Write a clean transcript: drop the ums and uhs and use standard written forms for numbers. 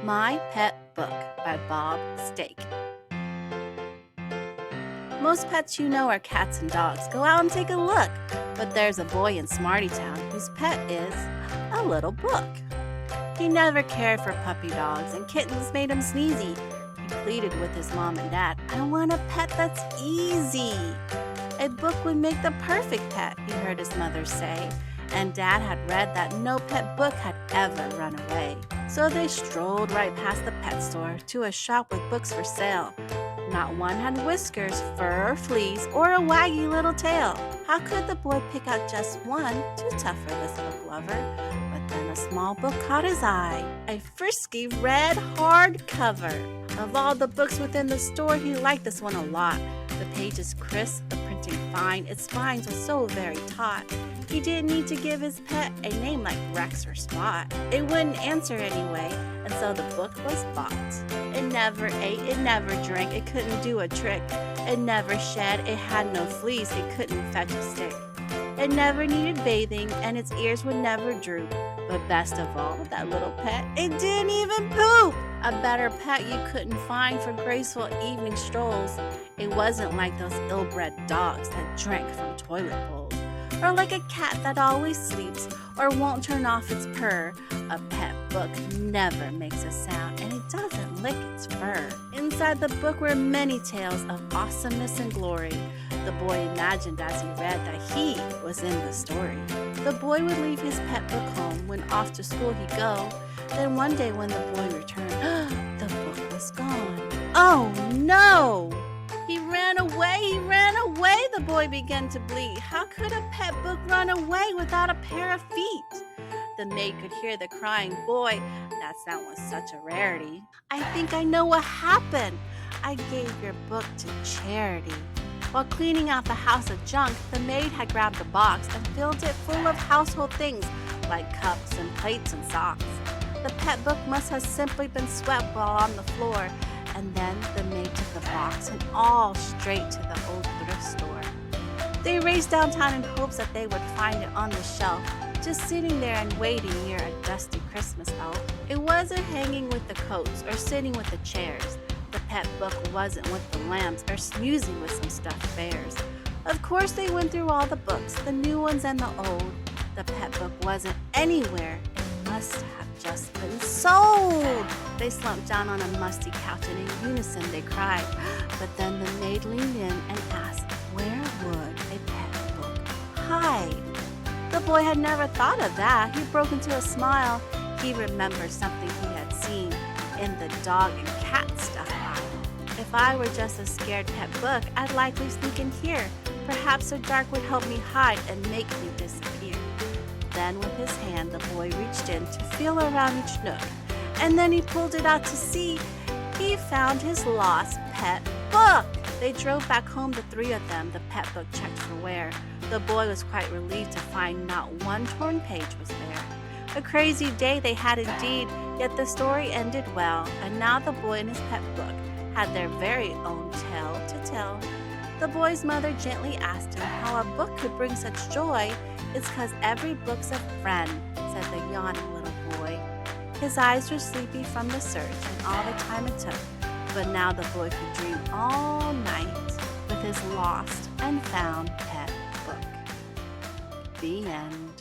My Pet Book by Bob Stake. Most pets you know are cats and dogs. Go out and take a look. But there's a boy in Smartytown whose pet is a little book. He never cared for puppy dogs, and kittens made him sneezy. He pleaded with his mom and dad, "I want a pet that's easy." "A book would make the perfect pet," he heard his mother say. And Dad had read that no pet book had ever run away. So they strolled right past the pet store to a shop with books for sale. Not one had whiskers, fur, fleas, or a waggy little tail. How could the boy pick out just one? Too tough for this book lover. But then a small book caught his eye, a frisky red hardcover. Of all the books within the store, he liked this one a lot. The pages crisp, the printing fine, its spines were so very taut. He didn't need to give his pet a name like Rex or Spot. It wouldn't answer anyway, and so the book was bought. It never ate, it never drank, it couldn't do a trick. It never shed, it had no fleas, it couldn't fetch a stick. It never needed bathing, and its ears would never droop. But best of all, that little pet, it didn't even poop! A better pet you couldn't find for graceful evening strolls. It wasn't like those ill-bred dogs that drank from toilet bowls, or like a cat that always sleeps or won't turn off its purr. A pet book never makes a sound, and it doesn't lick its fur. Inside the book were many tales of awesomeness and glory. The boy imagined as he read that he was in the story. The boy would leave his pet book home. When off to school he'd go. Then one day when the boy returned, the book was gone. Oh no! He ran away, the boy began to bleed. How could a pet book run away without a pair of feet? The maid could hear the crying boy. That sound was such a rarity. "I think I know what happened. I gave your book to charity." While cleaning out the house of junk, the maid had grabbed a box and filled it full of household things like cups and plates and socks. The pet book must have simply been swept while on the floor, and then the maid took the box and all straight to the old thrift store. They raced downtown in hopes that they would find it on the shelf, just sitting there and waiting near a dusty Christmas elf. It wasn't hanging with the coats or sitting with the chairs. The pet book wasn't with the lambs or snoozing with some stuffed bears. Of course they went through all the books, the new ones and the old. The pet book wasn't anywhere. It must have just been sold. They slumped down on a musty couch and in unison they cried. But then the maid leaned in and asked, where would a pet book hide? The boy had never thought of that. He broke into a smile. He remembered something he had seen in the dog and cat stuff aisle. "If I were just a scared pet book, I'd likely sneak in here. Perhaps the dark would help me hide and make me disappear." Then with his hand, the boy reached in to feel around each nook, and then he pulled it out to see. He found his lost pet book. They drove back home, the three of them, the pet book checked for wear. The boy was quite relieved to find not one torn page was there. A crazy day they had indeed, yet the story ended well, and now the boy and his pet book had their very own tale to tell. The boy's mother gently asked him how a book could bring such joy. "It's 'cause every book's a friend," said the yawning little boy. His eyes were sleepy from the search and all the time it took, but now the boy could dream all night with his lost and found pet book. The end.